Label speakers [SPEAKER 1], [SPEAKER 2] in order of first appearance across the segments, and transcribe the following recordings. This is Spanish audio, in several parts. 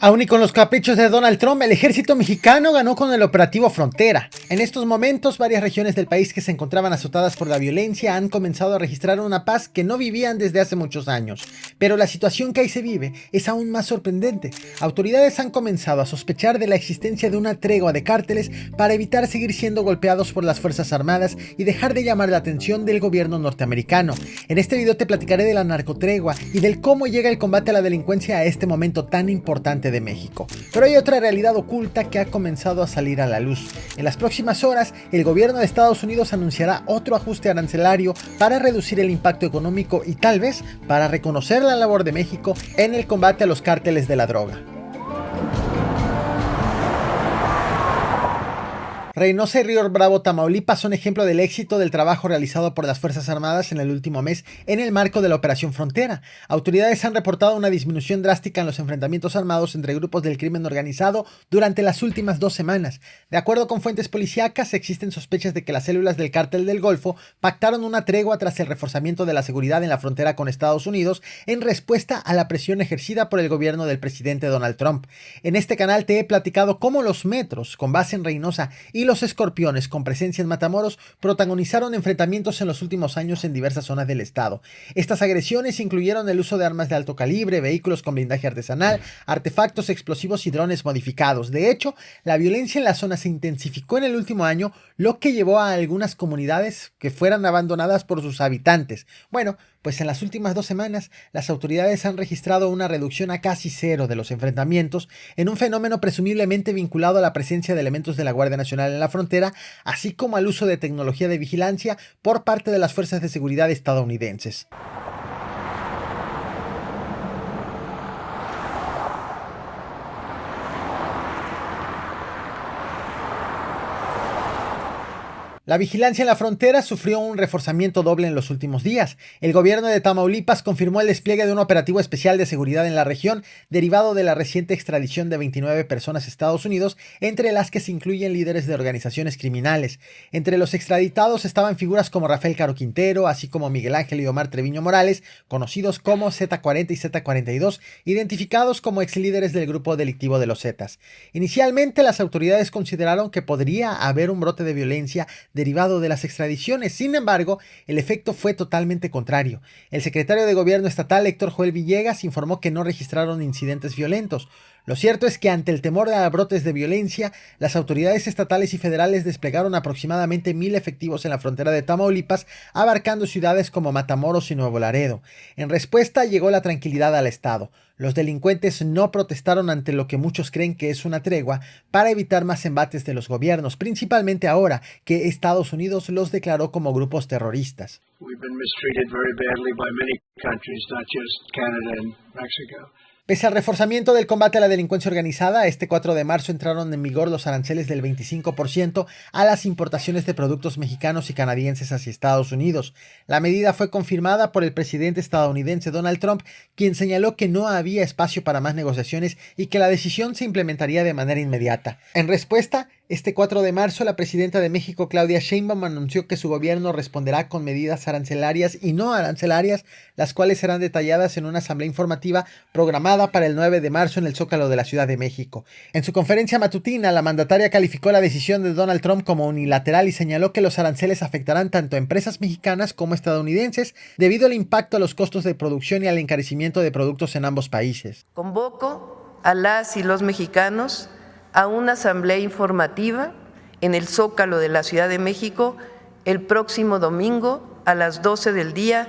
[SPEAKER 1] Aún y con los caprichos de Donald Trump, el ejército mexicano ganó con el operativo Frontera. En estos momentos, varias regiones del país que se encontraban azotadas por la violencia han comenzado a registrar una paz que no vivían desde hace muchos años. Pero la situación que ahí se vive es aún más sorprendente. Autoridades han comenzado a sospechar de la existencia de una tregua de cárteles para evitar seguir siendo golpeados por las Fuerzas Armadas y dejar de llamar la atención del gobierno norteamericano. En este video te platicaré de la narcotregua y del cómo llega el combate a la delincuencia a este momento tan importante de México. Pero hay otra realidad oculta que ha comenzado a salir a la luz. En las próximas horas, el gobierno de Estados Unidos anunciará otro ajuste arancelario para reducir el impacto económico y tal vez para reconocer la labor de México en el combate a los cárteles de la droga. Reynosa y Río Bravo, Tamaulipas son ejemplo del éxito del trabajo realizado por las Fuerzas Armadas en el último mes en el marco de la Operación Frontera. Autoridades han reportado una disminución drástica en los enfrentamientos armados entre grupos del crimen organizado durante las últimas 2 semanas. De acuerdo con fuentes policíacas, existen sospechas de que las células del Cártel del Golfo pactaron una tregua tras el reforzamiento de la seguridad en la frontera con Estados Unidos en respuesta a la presión ejercida por el gobierno del presidente Donald Trump. En este canal te he platicado cómo los Metros, con base en Reynosa, y los Escorpiones, con presencia en Matamoros, protagonizaron enfrentamientos en los últimos años en diversas zonas del estado. Estas agresiones incluyeron el uso de armas de alto calibre, vehículos con blindaje artesanal, artefactos explosivos y drones modificados. De hecho, la violencia en la zona se intensificó en el último año, lo que llevó a algunas comunidades que fueran abandonadas por sus habitantes. Bueno, pues en las últimas 2 semanas, las autoridades han registrado una reducción a casi cero de los enfrentamientos, en un fenómeno presumiblemente vinculado a la presencia de elementos de la Guardia Nacional en la frontera, así como al uso de tecnología de vigilancia por parte de las fuerzas de seguridad estadounidenses. La vigilancia en la frontera sufrió un reforzamiento doble en los últimos días. El gobierno de Tamaulipas confirmó el despliegue de un operativo especial de seguridad en la región, derivado de la reciente extradición de 29 personas a Estados Unidos, entre las que se incluyen líderes de organizaciones criminales. Entre los extraditados estaban figuras como Rafael Caro Quintero, así como Miguel Ángel y Omar Treviño Morales, conocidos como Z40 y Z42, identificados como exlíderes del grupo delictivo de los Zetas. Inicialmente, las autoridades consideraron que podría haber un brote de violencia derivado de las extradiciones. Sin embargo, el efecto fue totalmente contrario. El secretario de Gobierno estatal, Héctor Joel Villegas, informó que no registraron incidentes violentos. Lo cierto es que ante el temor a brotes de violencia, las autoridades estatales y federales desplegaron aproximadamente 1,000 efectivos en la frontera de Tamaulipas, abarcando ciudades como Matamoros y Nuevo Laredo. En respuesta, llegó la tranquilidad al estado. Los delincuentes no protestaron ante lo que muchos creen que es una tregua para evitar más embates de los gobiernos, principalmente ahora que Estados Unidos los declaró como grupos terroristas. Pese al reforzamiento del combate a la delincuencia organizada, este 4 de marzo entraron en vigor los aranceles del 25% a las importaciones de productos mexicanos y canadienses hacia Estados Unidos. La medida fue confirmada por el presidente estadounidense Donald Trump, quien señaló que no había espacio para más negociaciones y que la decisión se implementaría de manera inmediata. En respuesta, este 4 de marzo, la presidenta de México, Claudia Sheinbaum, anunció que su gobierno responderá con medidas arancelarias y no arancelarias, las cuales serán detalladas en una asamblea informativa programada para el 9 de marzo en el Zócalo de la Ciudad de México. En su conferencia matutina, la mandataria calificó la decisión de Donald Trump como unilateral y señaló que los aranceles afectarán tanto a empresas mexicanas como estadounidenses debido al impacto a los costos de producción y al encarecimiento de productos en ambos países.
[SPEAKER 2] Convoco a las y los mexicanos a una asamblea informativa en el Zócalo de la Ciudad de México el próximo domingo a las 12 del día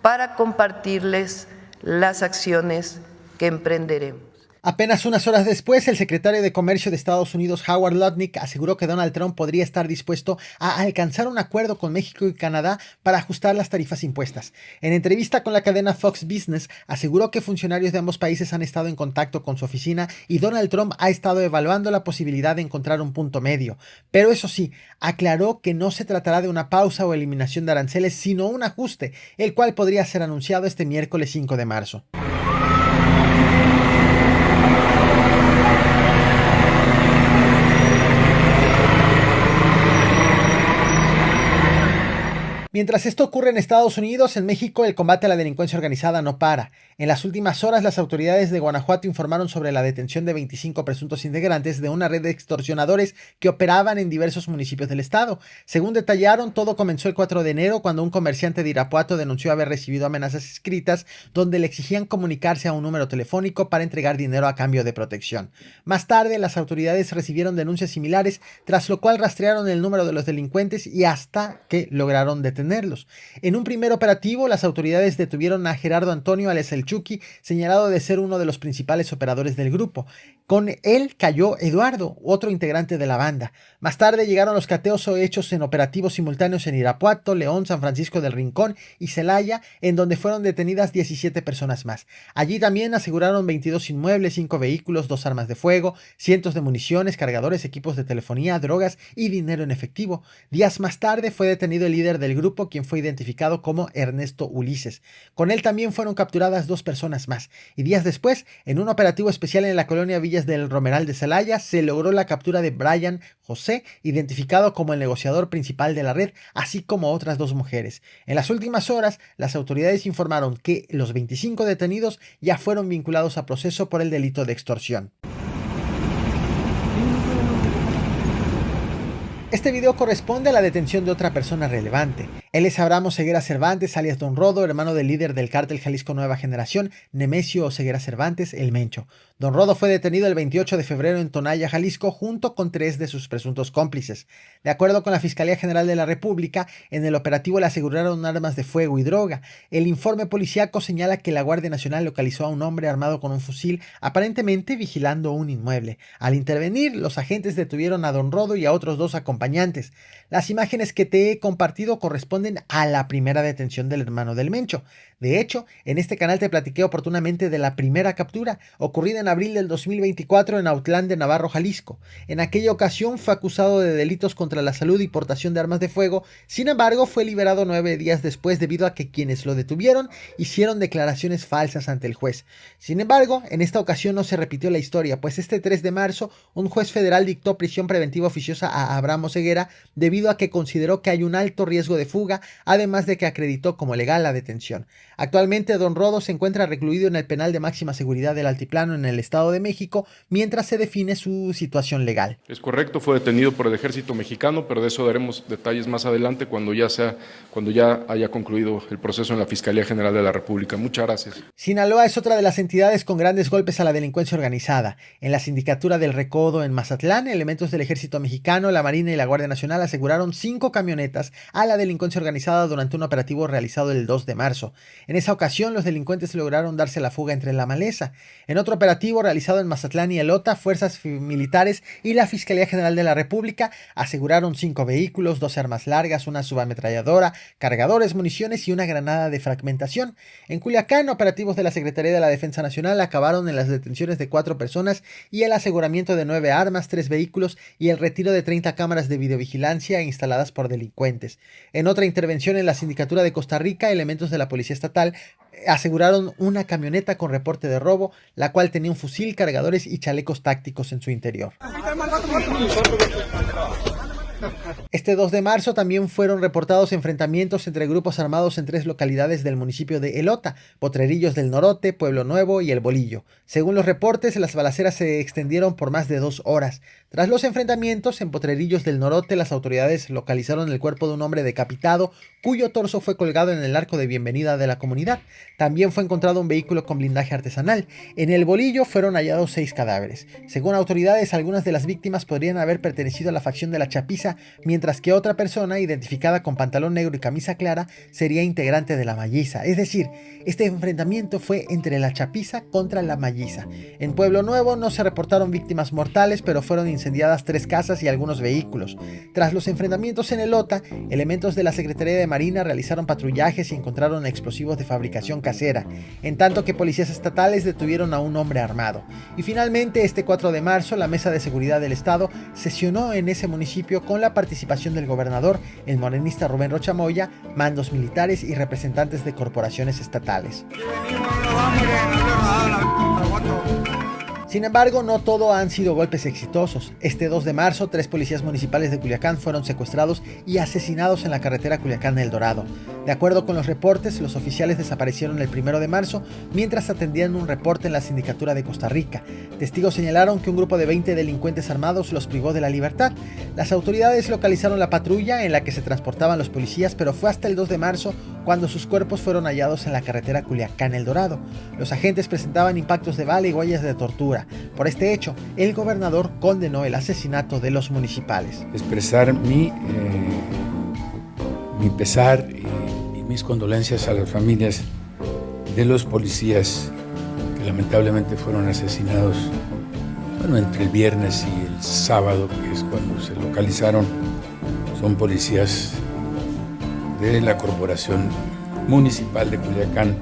[SPEAKER 2] para compartirles las acciones que emprenderemos.
[SPEAKER 1] Apenas unas horas después, el secretario de Comercio de Estados Unidos, Howard Lutnick, aseguró que Donald Trump podría estar dispuesto a alcanzar un acuerdo con México y Canadá para ajustar las tarifas impuestas. En entrevista con la cadena Fox Business, aseguró que funcionarios de ambos países han estado en contacto con su oficina y Donald Trump ha estado evaluando la posibilidad de encontrar un punto medio. Pero eso sí, aclaró que no se tratará de una pausa o eliminación de aranceles, sino un ajuste, el cual podría ser anunciado este miércoles 5 de marzo. Mientras esto ocurre en Estados Unidos, en México el combate a la delincuencia organizada no para. En las últimas horas, las autoridades de Guanajuato informaron sobre la detención de 25 presuntos integrantes de una red de extorsionadores que operaban en diversos municipios del estado. Según detallaron, todo comenzó el 4 de enero cuando un comerciante de Irapuato denunció haber recibido amenazas escritas donde le exigían comunicarse a un número telefónico para entregar dinero a cambio de protección. Más tarde, las autoridades recibieron denuncias similares, tras lo cual rastrearon el número de los delincuentes y hasta que lograron detenerlos. En un primer operativo, las autoridades detuvieron a Gerardo Antonio alias El Chucky, señalado de ser uno de los principales operadores del grupo. Con él cayó Eduardo, otro integrante de la banda. Más tarde llegaron los cateos hechos en operativos simultáneos en Irapuato, León, San Francisco del Rincón y Celaya, en donde fueron detenidas 17 personas más. Allí también aseguraron 22 inmuebles, 5 vehículos, 2 armas de fuego, cientos de municiones, cargadores, equipos de telefonía, drogas y dinero en efectivo. Días más tarde fue detenido el líder del grupo, quien fue identificado como Ernesto Ulises. Con él también fueron capturadas 2 personas más. Y días después, en un operativo especial en la colonia Villas del Romeral de Celaya, se logró la captura de Brian José, identificado como el negociador principal de la red, así como otras 2 mujeres. En las últimas horas, las autoridades informaron que los 25 detenidos ya fueron vinculados a proceso por el delito de extorsión. Este video corresponde a la detención de otra persona relevante. Él es Abraham Oseguera Cervantes, alias Don Rodo, hermano del líder del cártel Jalisco Nueva Generación, Nemesio Oseguera Cervantes, el Mencho. Don Rodo fue detenido el 28 de febrero en Tonaya, Jalisco, junto con 3 de sus presuntos cómplices. De acuerdo con la Fiscalía General de la República, en el operativo le aseguraron armas de fuego y droga. El informe policíaco señala que la Guardia Nacional localizó a un hombre armado con un fusil, aparentemente vigilando un inmueble. Al intervenir, los agentes detuvieron a Don Rodo y a otros 2 acompañantes. Las imágenes que te he compartido corresponden a la primera detención del hermano del Mencho. De hecho, en este canal te platiqué oportunamente de la primera captura, ocurrida en abril del 2024 en Autlán de Navarro, Jalisco. En aquella ocasión fue acusado de delitos contra la salud y portación de armas de fuego. Sin embargo, fue liberado 9 días después debido a que quienes lo detuvieron hicieron declaraciones falsas ante el juez. Sin embargo, en esta ocasión no se repitió la historia, pues este 3 de marzo un juez federal dictó prisión preventiva oficiosa a Abraham Oseguera debido a que consideró que hay un alto riesgo de fuga, además de que acreditó como legal la detención. Actualmente, Don Rodo se encuentra recluido en el penal de máxima seguridad del Altiplano en el Estado de México, mientras se define su situación legal.
[SPEAKER 3] Es correcto, fue detenido por el ejército mexicano, pero de eso daremos detalles más adelante cuando ya haya concluido el proceso en la Fiscalía General de la República. Muchas gracias.
[SPEAKER 1] Sinaloa es otra de las entidades con grandes golpes a la delincuencia organizada. En la Sindicatura del Recodo en Mazatlán, elementos del ejército mexicano, la Marina y la Guardia Nacional aseguraron 5 camionetas a la delincuencia organizada durante un operativo realizado el 2 de marzo. En esa ocasión, los delincuentes lograron darse la fuga entre la maleza. En otro operativo realizado en Mazatlán y Elota, fuerzas militares y la Fiscalía General de la República aseguraron 5 vehículos, 12 armas largas, una subametralladora, cargadores, municiones y una granada de fragmentación. En Culiacán, operativos de la Secretaría de la Defensa Nacional acabaron en las detenciones de 4 personas y el aseguramiento de 9 armas, 3 vehículos y el retiro de 30 cámaras de videovigilancia instaladas por delincuentes. En otra intervención en la Sindicatura de Costa Rica, elementos de la Policía Estatal aseguraron una camioneta con reporte de robo, la cual tenía un fusil, cargadores y chalecos tácticos en su interior. Este 2 de marzo también fueron reportados enfrentamientos entre grupos armados en 3 localidades del municipio de Elota, Potrerillos del Norote, Pueblo Nuevo y El Bolillo. Según los reportes, las balaceras se extendieron por más de 2 horas. Tras los enfrentamientos en Potrerillos del Norote, las autoridades localizaron el cuerpo de un hombre decapitado, cuyo torso fue colgado en el arco de bienvenida de la comunidad. También fue encontrado un vehículo con blindaje artesanal. En El Bolillo fueron hallados 6 cadáveres. Según autoridades, algunas de las víctimas podrían haber pertenecido a la facción de la Chapiza, mientras que otra persona, identificada con pantalón negro y camisa clara, sería integrante de la Malliza. Es decir, este enfrentamiento fue entre la Chapiza contra la Malliza. En Pueblo Nuevo no se reportaron víctimas mortales, pero fueron incendiadas 3 casas y algunos vehículos. Tras los enfrentamientos en Elota, elementos de la Secretaría de Marina realizaron patrullajes y encontraron explosivos de fabricación casera, en tanto que policías estatales detuvieron a un hombre armado. Y finalmente, este 4 de marzo, la Mesa de Seguridad del Estado sesionó en ese municipio con la participación del gobernador, el morenista Rubén Rocha Moya, mandos militares y representantes de corporaciones estatales. Sin embargo, no todo han sido golpes exitosos. Este 2 de marzo, 3 policías municipales de Culiacán fueron secuestrados y asesinados en la carretera Culiacán-El Dorado. De acuerdo con los reportes, los oficiales desaparecieron el 1 de marzo mientras atendían un reporte en la Sindicatura de Costa Rica. Testigos señalaron que un grupo de 20 delincuentes armados los privó de la libertad. Las autoridades localizaron la patrulla en la que se transportaban los policías, pero fue hasta el 2 de marzo cuando sus cuerpos fueron hallados en la carretera Culiacán-El Dorado. Los agentes presentaban impactos de bala y huellas de tortura. Por este hecho, el gobernador condenó el asesinato de los municipales.
[SPEAKER 4] Expresar mi pesar y mis condolencias a las familias de los policías que lamentablemente fueron asesinados, entre el viernes y el sábado, que es cuando se localizaron. Son policías de la Corporación Municipal de Culiacán